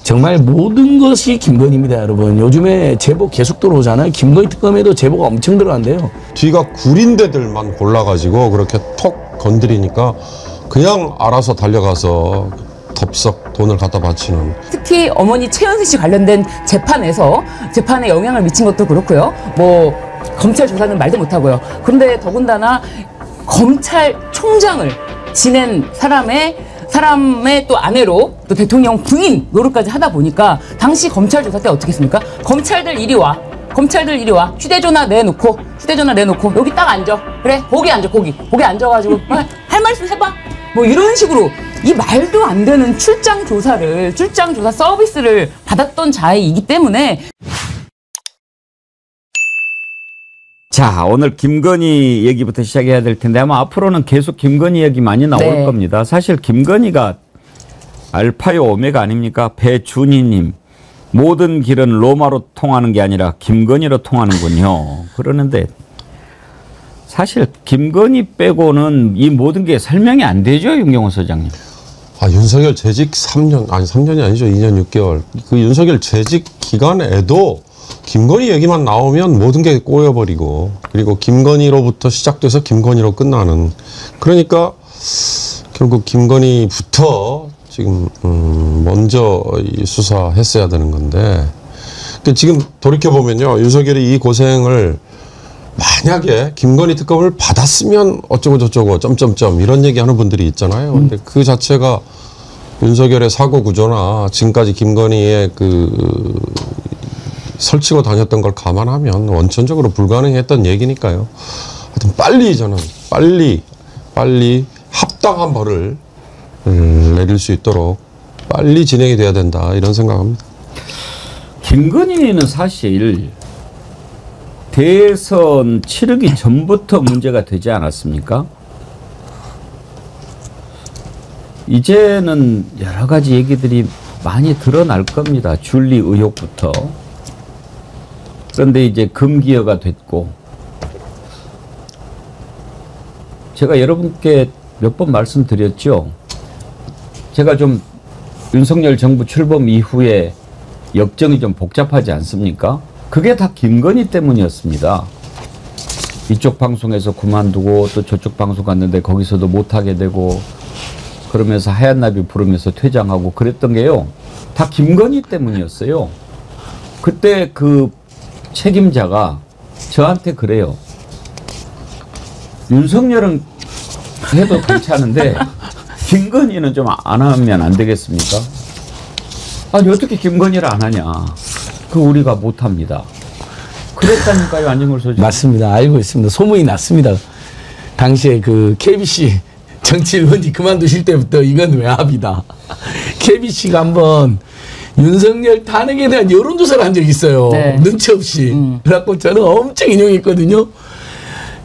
정말 모든 것이 김건희입니다, 여러분. 요즘에 제보 계속 들어오잖아요. 김건희 특검에도 제보가 엄청 들어간대요. 뒤가 구린 데들만 골라가지고 그렇게 톡 건드리니까 그냥 알아서 달려가서 덥석 돈을 갖다 바치는. 특히 어머니 최은실 씨 관련된 재판에서 재판에 영향을 미친 것도 그렇고요. 뭐 검찰 조사는 말도 못하고요. 그런데 더군다나 검찰총장을 지낸 사람의 또 아내로 또 대통령 부인 노릇까지 하다 보니까 당시 검찰 조사 때 어떻게 했습니까? 검찰들 이리 와. 휴대전화 내놓고 여기 딱 앉아. 그래, 거기 앉아, 거기 앉아가지고 할 말씀 해봐. 뭐 이런 식으로 이 말도 안 되는 출장 조사 서비스를 받았던 자이기 때문에. 자, 오늘 김건희 얘기부터 시작해야 될 텐데 아마 앞으로는 계속 김건희 얘기 많이 나올 겁니다. 사실 김건희가 알파요 오메가 아닙니까? 배준희님, 모든 길은 로마로 통하는 게 아니라 김건희로 통하는군요. 그러는데 사실 김건희 빼고는 이 모든 게 설명이 안 되죠, 윤경호 소장님. 윤석열 재직 3년, 아니 3년이 아니죠. 2년 6개월. 그 윤석열 재직 기간에도 김건희 얘기만 나오면 모든 게 꼬여버리고, 그리고 김건희로부터 시작돼서 김건희로 끝나는. 그러니까 결국 김건희부터 지금 먼저 수사했어야 되는 건데, 지금 돌이켜보면요, 윤석열이 이 고생을 만약에 김건희 특검을 받았으면 어쩌고 저쩌고 점점점 이런 얘기하는 분들이 있잖아요. 근데 그 자체가 윤석열의 사고 구조나 지금까지 김건희의 그 설치고 다녔던 걸 감안하면 원천적으로 불가능했던 얘기니까요. 하여튼 빨리 합당한 벌을 내릴 수 있도록 빨리 진행이 돼야 된다, 이런 생각합니다. 김건희는 사실 대선 치르기 전부터 문제가 되지 않았습니까? 이제는 여러 가지 얘기들이 많이 드러날 겁니다. 줄리 의혹부터. 그런데 이제 금기어가 됐고, 제가 여러분께 몇 번 말씀드렸죠. 제가 좀 윤석열 정부 출범 이후에 역정이 좀 복잡하지 않습니까? 그게 다 김건희 때문이었습니다. 이쪽 방송에서 그만두고 또 저쪽 방송 갔는데 거기서도 못하게 되고, 그러면서 하얀 나비 부르면서 퇴장하고 그랬던 게요, 다 김건희 때문이었어요. 그때 그 책임자가 저한테 그래요. 윤석열은 해도 괜찮은데 김건희는 좀 안 하면 안 되겠습니까? 아니 어떻게 김건희를 안 하냐. 그 우리가 못합니다. 그랬다니까요, 안진걸 소장. 맞습니다. 알고 있습니다. 소문이 났습니다. 당시에 그 KBC 정치일원이 그만두실 때부터 이건 외압이다. KBC가 한번 윤석열 탄핵에 대한 여론조사를 한 적이 있어요. 네. 눈치 없이. 그래갖고 저는 엄청 인용했거든요.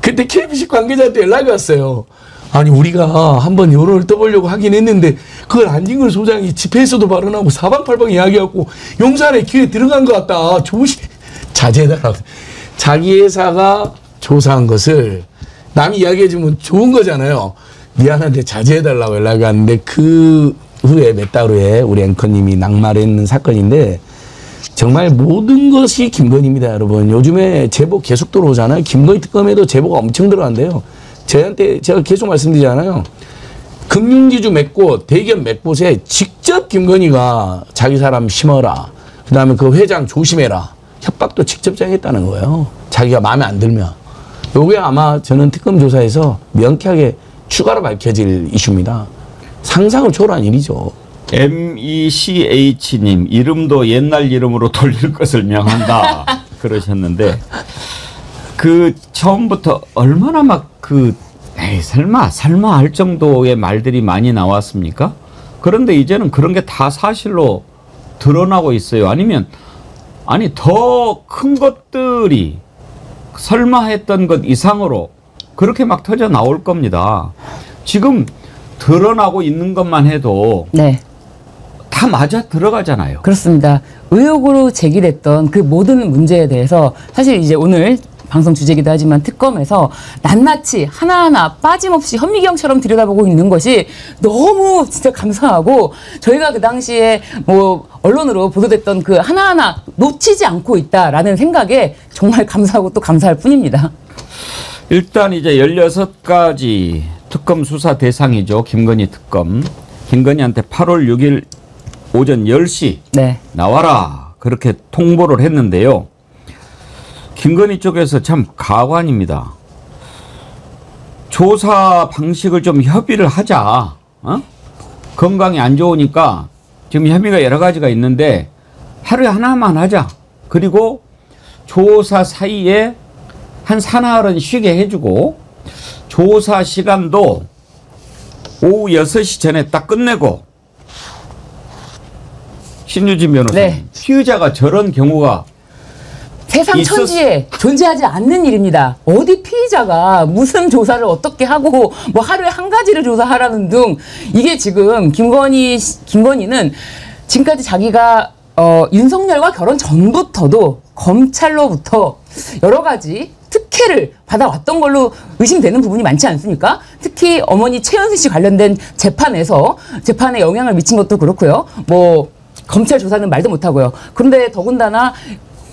그때 KBC 관계자한테 연락이 왔어요. 아니 우리가 한번 여론을 떠보려고 하긴 했는데 그걸 안진걸 소장이 집회에서도 발언하고 사방팔방 이야기하고 용산에 기회 들어간 것 같다. 자제해달라고. 자기 회사가 조사한 것을 남이 이야기해주면 좋은 거잖아요. 미안한데 자제해달라고 연락이 왔는데 그 후에 몇 달 후에 우리 앵커님이 낙마했는 사건인데 정말 모든 것이 김건희입니다, 여러분. 요즘에 제보 계속 들어오잖아요. 김건희 특검에도 제보가 엄청 들어간대요. 저한테 제가 계속 말씀드리잖아요. 금융지주 몇 곳, 대기업 몇 곳에 직접 김건희가 자기 사람 심어라. 그 다음에 그 회장 조심해라. 협박도 직접 당했다는 거예요. 자기가 마음에 안 들면. 요게 아마 저는 특검 조사에서 명쾌하게 추가로 밝혀질 이슈입니다. 상상을 초월한 일이죠. MECH님, 이름도 옛날 이름으로 돌릴 것을 명한다. 그러셨는데, 그 처음부터 얼마나 막 에이, 설마 할 정도의 말들이 많이 나왔습니까? 그런데 이제는 그런 게 다 사실로 드러나고 있어요. 아니, 더 큰 것들이 설마 했던 것 이상으로 그렇게 막 터져 나올 겁니다. 지금 드러나고 있는 것만 해도 네. 다 맞아 들어가잖아요. 그렇습니다. 의혹으로 제기됐던 그 모든 문제에 대해서 사실 이제 오늘 방송 주제이기도 하지만 특검에서 낱낱이 하나하나 빠짐없이 현미경처럼 들여다보고 있는 것이 너무 진짜 감사하고, 저희가 그 당시에 뭐 언론으로 보도됐던 그 하나하나 놓치지 않고 있다라는 생각에 정말 감사하고 또 감사할 뿐입니다. 일단 이제 16가지 특검 수사 대상이죠. 김건희 특검. 김건희한테 8월 6일 오전 10시 네. 나와라 그렇게 통보를 했는데요. 김건희 쪽에서 참 가관입니다. 조사 방식을 좀 협의를 하자. 건강이 안 좋으니까 지금 혐의가 여러 가지가 있는데 하루에 하나만 하자. 그리고 조사 사이에 한 사나흘은 쉬게 해주고 조사 시간도 오후 6시 전에 딱 끝내고. 신유진 변호사님, 네. 피의자가 저런 경우가 세상 천지에 존재하지 않는 일입니다. 어디 피의자가 무슨 조사를 어떻게 하고 뭐 하루에 한 가지를 조사하라는 등 이게 지금 김건희는 지금까지 자기가 윤석열과 결혼 전부터도 검찰로부터 여러 가지 특혜를 받아왔던 걸로 의심되는 부분이 많지 않습니까? 특히 어머니 최은순 씨 관련된 재판에 영향을 미친 것도 그렇고요. 뭐 검찰 조사는 말도 못하고요. 그런데 더군다나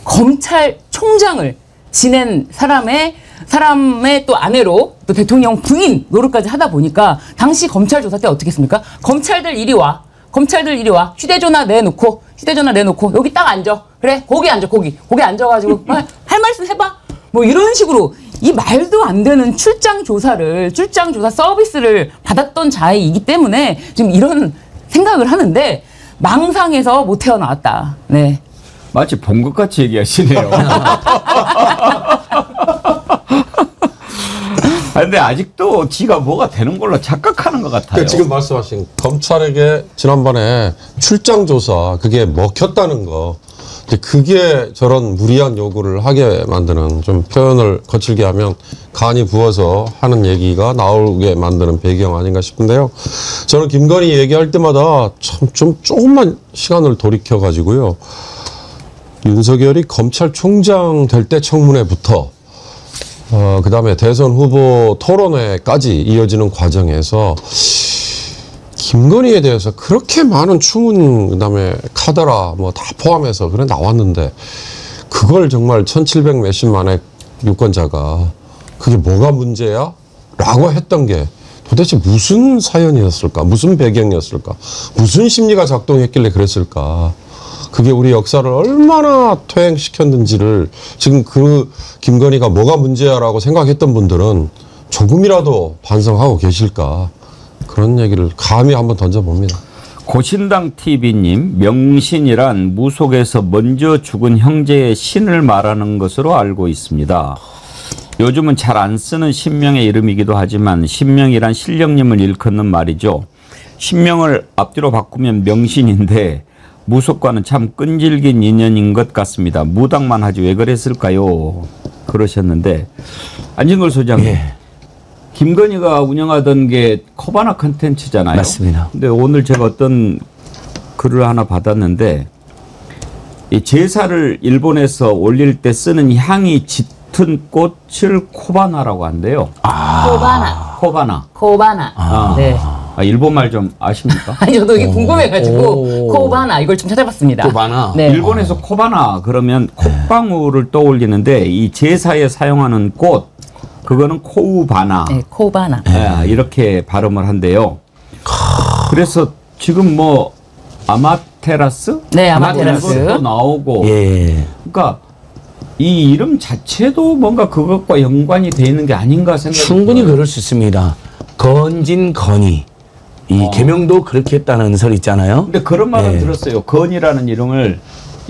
검찰총장을 지낸 사람의 또 아내로 또 대통령 부인 노릇까지 하다 보니까 당시 검찰 조사 때 어떻게 했습니까? 검찰들 이리 와. 휴대전화 내놓고 여기 딱 앉아. 그래 거기 앉아 거기 앉아가지고 할 말씀 해봐. 뭐 이런 식으로 이 말도 안 되는 출장 조사 서비스를 받았던 자이기 때문에 지금 이런 생각을 하는데 망상에서 못 태어나왔다. 네. 마치 본 것 같이 얘기하시네요. 근데 아직도 지가 뭐가 되는 걸로 착각하는 것 같아요. 그러니까 지금 말씀하신 검찰에게 지난번에 출장 조사 그게 먹혔다는 거, 이제 그게 저런 무리한 요구를 하게 만드는, 좀 표현을 거칠게 하면 간이 부어서 하는 얘기가 나오게 만드는 배경 아닌가 싶은데요. 저는 김건희 얘기할 때마다 참 좀 조금만 시간을 돌이켜 가지고요. 윤석열이 검찰총장 될 때 청문회부터 그다음에 대선 후보 토론회까지 이어지는 과정에서 김건희에 대해서 그렇게 많은 추문, 그다음에 카더라 뭐 다 포함해서 그래 나왔는데 그걸 정말 1700 몇십만의 유권자가 그게 뭐가 문제야? 라고 했던 게 도대체 무슨 사연이었을까? 무슨 배경이었을까? 무슨 심리가 작동했길래 그랬을까? 그게 우리 역사를 얼마나 퇴행시켰는지를 지금 그 김건희가 뭐가 문제야라고 생각했던 분들은 조금이라도 반성하고 계실까, 그런 얘기를 감히 한번 던져봅니다. 고신당 TV님, 명신이란 무속에서 먼저 죽은 형제의 신을 말하는 것으로 알고 있습니다. 요즘은 잘 안 쓰는 신명의 이름이기도 하지만 신명이란 신령님을 일컫는 말이죠. 신명을 앞뒤로 바꾸면 명신인데 무속과는 참 끈질긴 인연인 것 같습니다. 무당만 하지 왜 그랬을까요? 그러셨는데, 안진걸 소장님, 예. 김건희가 운영하던 게 코바나 컨텐츠잖아요. 맞습니다. 근데 오늘 제가 어떤 글을 하나 받았는데, 이 제사를 일본에서 올릴 때 쓰는 향이 짙은 꽃을 코바나라고 한대요. 코바나. 네. 일본말 좀 아십니까? 아니 저도 이게 궁금해가지고 코바나 이걸 좀 찾아봤습니다. 코바나. 네. 일본에서 코바나 그러면 콧방울을 떠올리는데 이 제사에 사용하는 꽃, 그거는 코우바나. 네, 코바나. 네, 이렇게 발음을 한대요. 그래서 지금 뭐 아마테라스? 네, 아마테라스. 이것도 나오고. 예. 그러니까 이 이름 자체도 뭔가 그것과 연관이 돼 있는 게 아닌가 생각이 충분히 들어요. 그럴 수 있습니다. 건진건이. 이 개명도 그렇게 했다는 설 있잖아요. 근데 그런 말은 네. 들었어요. 건이라는 이름을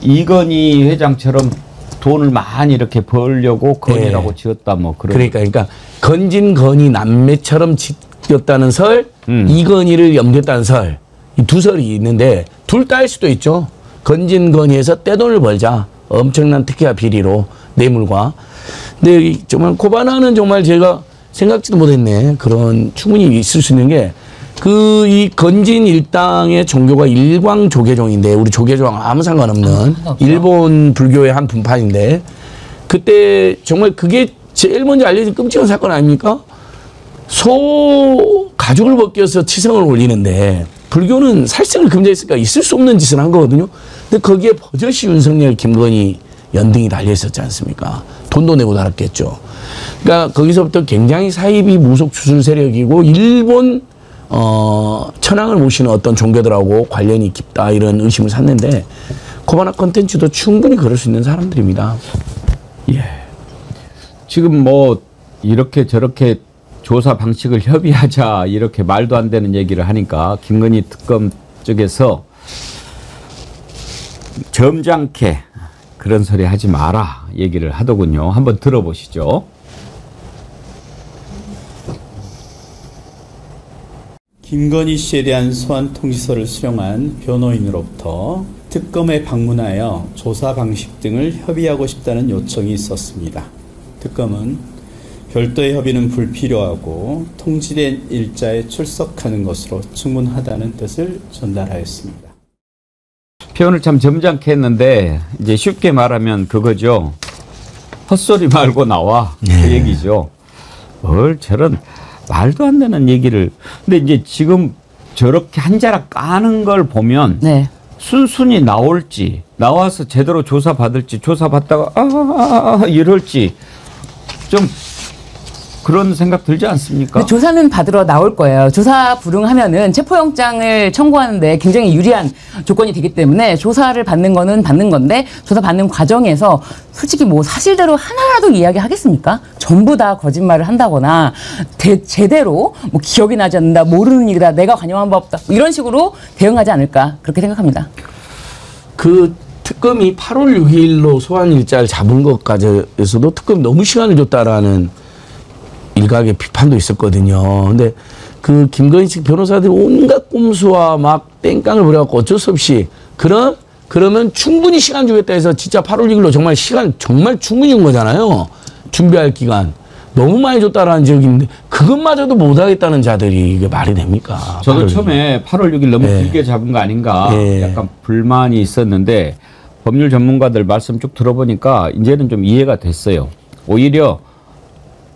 이건희 회장처럼 돈을 많이 이렇게 벌려고 건이라고 지었다 뭐 그런. 그러니까 건진건이 남매처럼 짓겼다는 설, 이건희를 염겼다는 설, 이 두 설이 있는데 둘 다 할 수도 있죠. 건진건이에서 떼돈을 벌자, 엄청난 특혜와 비리로 뇌물과. 근데 정말 코바나는 정말 제가 생각지도 못했네. 그런 충분히 있을 수 있는 게, 이 건진 일당의 종교가 일광 조계종인데, 우리 조계종 아무 상관없는 일본 불교의 한 분파인데, 그때 정말 그게 제일 먼저 알려진 끔찍한 사건 아닙니까? 소 가죽을 벗겨서 치성을 올리는데, 불교는 살생을 금지했으니까 있을 수 없는 짓을 한 거거든요. 근데 거기에 버젓이 윤석열, 김건희 연등이 달려 있었지 않습니까? 돈도 내고 달았겠죠. 그러니까 거기서부터 굉장히 사이비 무속 주술 세력이고 일본 천황을 모시는 어떤 종교들하고 관련이 깊다 이런 의심을 샀는데 코바나 컨텐츠도 충분히 그럴 수 있는 사람들입니다. 예. 지금 뭐 이렇게 저렇게 조사 방식을 협의하자 이렇게 말도 안 되는 얘기를 하니까 김건희 특검 쪽에서 점잖게 그런 소리 하지 마라 얘기를 하더군요. 한번 들어보시죠. 김건희 씨에 대한 소환 통지서를 수령한 변호인으로부터 특검에 방문하여 조사 방식 등을 협의하고 싶다는 요청이 있었습니다. 특검은 별도의 협의는 불필요하고 통지된 일자에 출석하는 것으로 충분하다는 뜻을 전달하였습니다. 표현을 참 점잖게 했는데 이제 쉽게 말하면 그거죠. 헛소리 말고 나와 그 얘기죠. 뭘 저런 말도 안 되는 얘기를. 근데 이제 지금 저렇게 한 자락 까는 걸 보면 네. 순순히 나올지 나와서 제대로 조사받을지 조사받다가 이럴지 좀 그런 생각 들지 않습니까? 근데 조사는 받으러 나올 거예요. 조사 불응하면은 체포영장을 청구하는데 굉장히 유리한 조건이 되기 때문에 조사를 받는 거는 받는 건데 조사 받는 과정에서 솔직히 뭐 사실대로 하나라도 이야기하겠습니까? 전부 다 거짓말을 한다거나 제대로 뭐 기억이 나지 않는다, 모르는 일이다, 내가 관여한 바 없다 이런 식으로 대응하지 않을까 그렇게 생각합니다. 그 특검이 8월 6일로 소환 일자를 잡은 것까지에서도 특검이 너무 시간을 줬다라는 일각의 비판도 있었거든요. 근데 그 김건희 측 변호사들이 온갖 꼼수와 막 땡깡을 부려갖고 어쩔 수 없이 그러면 충분히 시간 주겠다 해서 진짜 8월 6일로 정말 시간 정말 충분히 준 거잖아요. 준비할 기간. 너무 많이 줬다라는 지적이 있는데 그것마저도 못하겠다는 자들이 이게 말이 됩니까? 저도 8월 6일. 처음에 8월 6일 너무 길게 잡은 거 아닌가 약간 불만이 있었는데 법률 전문가들 말씀 쭉 들어보니까 이제는 좀 이해가 됐어요. 오히려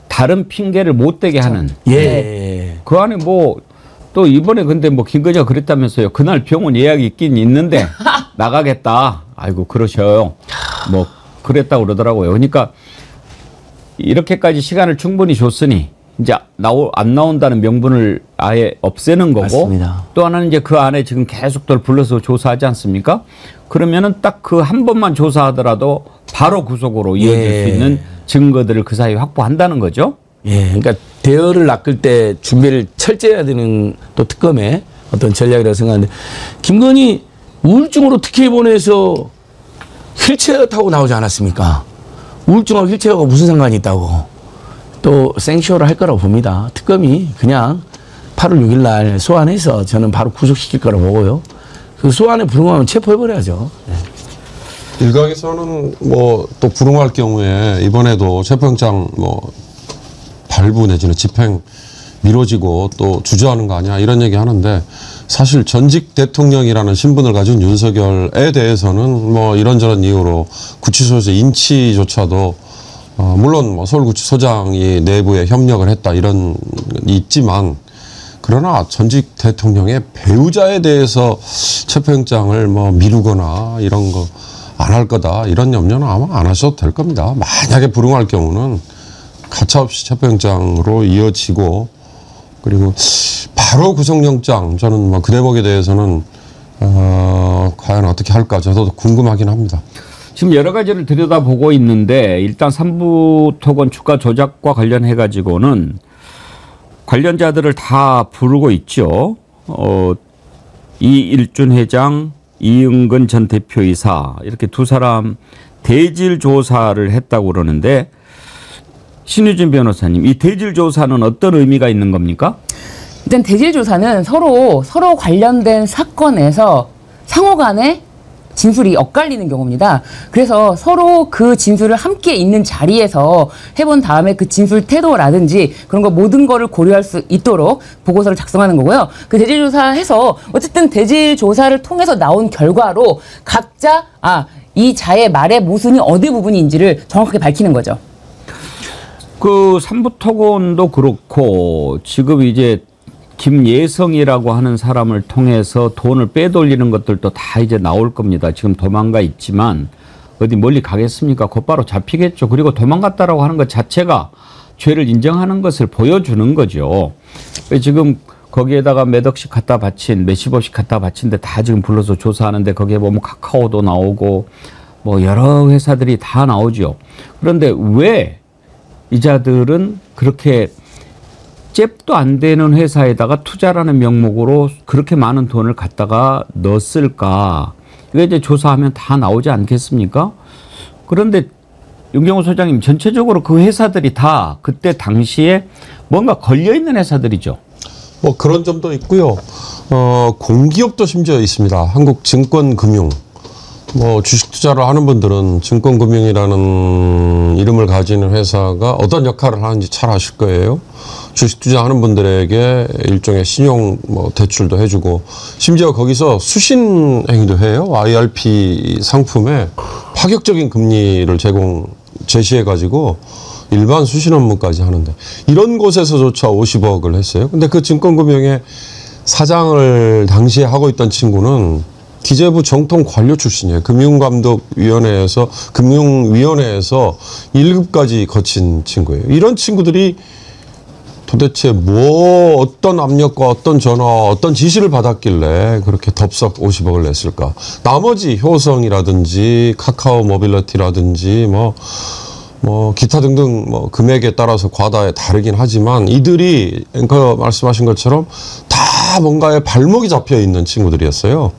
다른 핑계를 못 대게 하는. 그 안에 뭐 또 이번에 근데 뭐 김건희가 그랬다면서요. 그날 병원 예약이 있긴 있는데 나가겠다. 아이고 그러셔요. 뭐 그랬다고 그러더라고요. 그러니까 이렇게까지 시간을 충분히 줬으니 이제 안 나온다는 명분을 아예 없애는 거고. 맞습니다. 또 하나는 이제 그 안에 지금 계속 또 불러서 조사하지 않습니까? 그러면은 딱 그 한 번만 조사하더라도 바로 구속으로 이어질 수 있는 증거들을 그 사이에 확보한다는 거죠. 그러니까 대여를 낚을 때 준비를 철저히 해야 되는 또 특검의 어떤 전략이라고 생각하는데 김건희 우울증으로 특혜 보내서 휠체어 타고 나오지 않았습니까? 우울증하고 휠체어가 무슨 상관이 있다고 또 생쇼를 할 거라고 봅니다. 특검이 그냥 8월 6일 날 소환해서 저는 바로 구속시킬 거라고 보고요. 그 소환에 불응하면 체포해버려야죠. 일각에서는 뭐 또 불응할 경우에 이번에도 체포영장 뭐 발부 내지는 집행 미뤄지고 또 주저하는 거 아니야 이런 얘기 하는데 사실 전직 대통령이라는 신분을 가진 윤석열에 대해서는 뭐 이런저런 이유로 구치소에서 인치조차도 물론 뭐 서울구치소장이 내부에 협력을 했다 이런 있지만 그러나 전직 대통령의 배우자에 대해서 체포영장을 뭐 미루거나 이런 거 안 할 거다 이런 염려는 아마 안 하셔도 될 겁니다. 만약에 불응할 경우는 가차없이 체포영장으로 이어지고 그리고 바로 구속영장 저는 뭐 그 대목에 대해서는 과연 어떻게 할까 저도 궁금하긴 합니다. 지금 여러 가지를 들여다보고 있는데 일단 삼부토건 주가 조작과 관련해 가지고는 관련자들을 다 부르고 있죠. 이일준 회장, 이응근 전 대표이사 이렇게 두 사람 대질 조사를 했다고 그러는데 신유진 변호사님, 이 대질 조사는 어떤 의미가 있는 겁니까? 일단 대질 조사는 서로 관련된 사건에서 상호간에 진술이 엇갈리는 경우입니다. 그래서 서로 그 진술을 함께 있는 자리에서 해본 다음에 그 진술 태도라든지 그런 거 모든 거를 고려할 수 있도록 보고서를 작성하는 거고요. 그 대질 조사해서 어쨌든 대질 조사를 통해서 나온 결과로 각자 이 자의 말의 모순이 어디 부분인지를 정확하게 밝히는 거죠. 그 삼부토건도 그렇고 지금 이제 김예성이라고 하는 사람을 통해서 돈을 빼돌리는 것들도 다 이제 나올 겁니다. 지금 도망가 있지만 어디 멀리 가겠습니까? 곧바로 잡히겠죠. 그리고 도망갔다라고 하는 것 자체가 죄를 인정하는 것을 보여주는 거죠. 지금 거기에다가 몇 억씩 갖다 바친, 몇십억씩 갖다 바친데 다 지금 불러서 조사하는데 거기에 보면 카카오도 나오고 뭐 여러 회사들이 다 나오죠. 그런데 왜 이자들은 그렇게 잽도 안 되는 회사에다가 투자라는 명목으로 그렇게 많은 돈을 갖다가 넣었을까? 이거 이제 조사하면 다 나오지 않겠습니까? 그런데 윤경호 소장님, 전체적으로 그 회사들이 다 그때 당시에 뭔가 걸려있는 회사들이죠. 뭐 그런 점도 있고요. 공기업도 심지어 있습니다. 한국증권금융. 뭐 주식 투자를 하는 분들은 증권금융이라는 이름을 가지는 회사가 어떤 역할을 하는지 잘 아실 거예요. 주식 투자하는 분들에게 일종의 신용 뭐 대출도 해주고 심지어 거기서 수신 행위도 해요. IRP 상품에 파격적인 금리를 제시해가지고 일반 수신 업무까지 하는데 이런 곳에서조차 50억을 했어요. 근데 그 증권금융의 사장을 당시에 하고 있던 친구는 기재부 정통 관료 출신이에요. 금융감독위원회에서 1급까지 거친 친구예요. 이런 친구들이 도대체 뭐 어떤 압력과 어떤 전화, 어떤 지시를 받았길래 그렇게 덥석 50억을 냈을까? 나머지 효성이라든지 카카오 모빌리티라든지 뭐 기타 등등 뭐 금액에 따라서 과다에 다르긴 하지만 이들이 앵커 말씀하신 것처럼 다 뭔가에 발목이 잡혀 있는 친구들이었어요.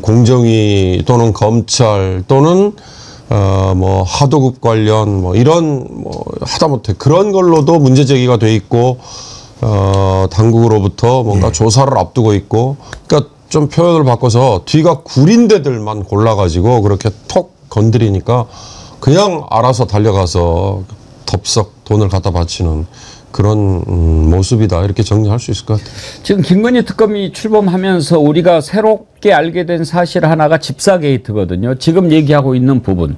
공정위 또는 검찰 또는 뭐 하도급 관련 뭐 이런 뭐 하다못해 그런 걸로도 문제 제기가 돼 있고 당국으로부터 뭔가 조사를 앞두고 있고 그러니까 좀 표현을 바꿔서 뒤가 구린 데들만 골라가지고 그렇게 톡 건드리니까 그냥 알아서 달려가서 덥석 돈을 갖다 바치는 그런 모습이다 이렇게 정리할 수 있을 것 같아요. 지금 김건희 특검이 출범하면서 우리가 새롭게 알게 된 사실 하나가 집사 게이트거든요. 지금 얘기하고 있는 부분.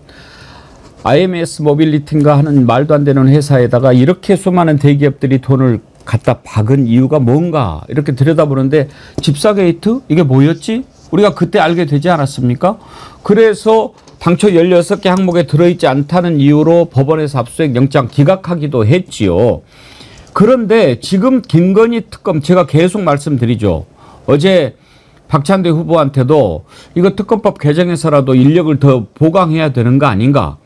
IMS 모빌리티인가 하는 말도 안 되는 회사에다가 이렇게 수많은 대기업들이 돈을 갖다 박은 이유가 뭔가 이렇게 들여다보는데 집사 게이트? 이게 뭐였지? 우리가 그때 알게 되지 않았습니까? 그래서 당초 16개 항목에 들어있지 않다는 이유로 법원에서 압수수색 영장 기각하기도 했지요. 그런데 지금 김건희 특검 제가 계속 말씀드리죠. 어제 박찬대 후보한테도 이거 특검법 개정해서라도 인력을 더 보강해야 되는 거 아닌가.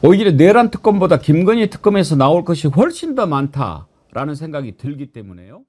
오히려 내란 특검보다 김건희 특검에서 나올 것이 훨씬 더 많다라는 생각이 들기 때문에요.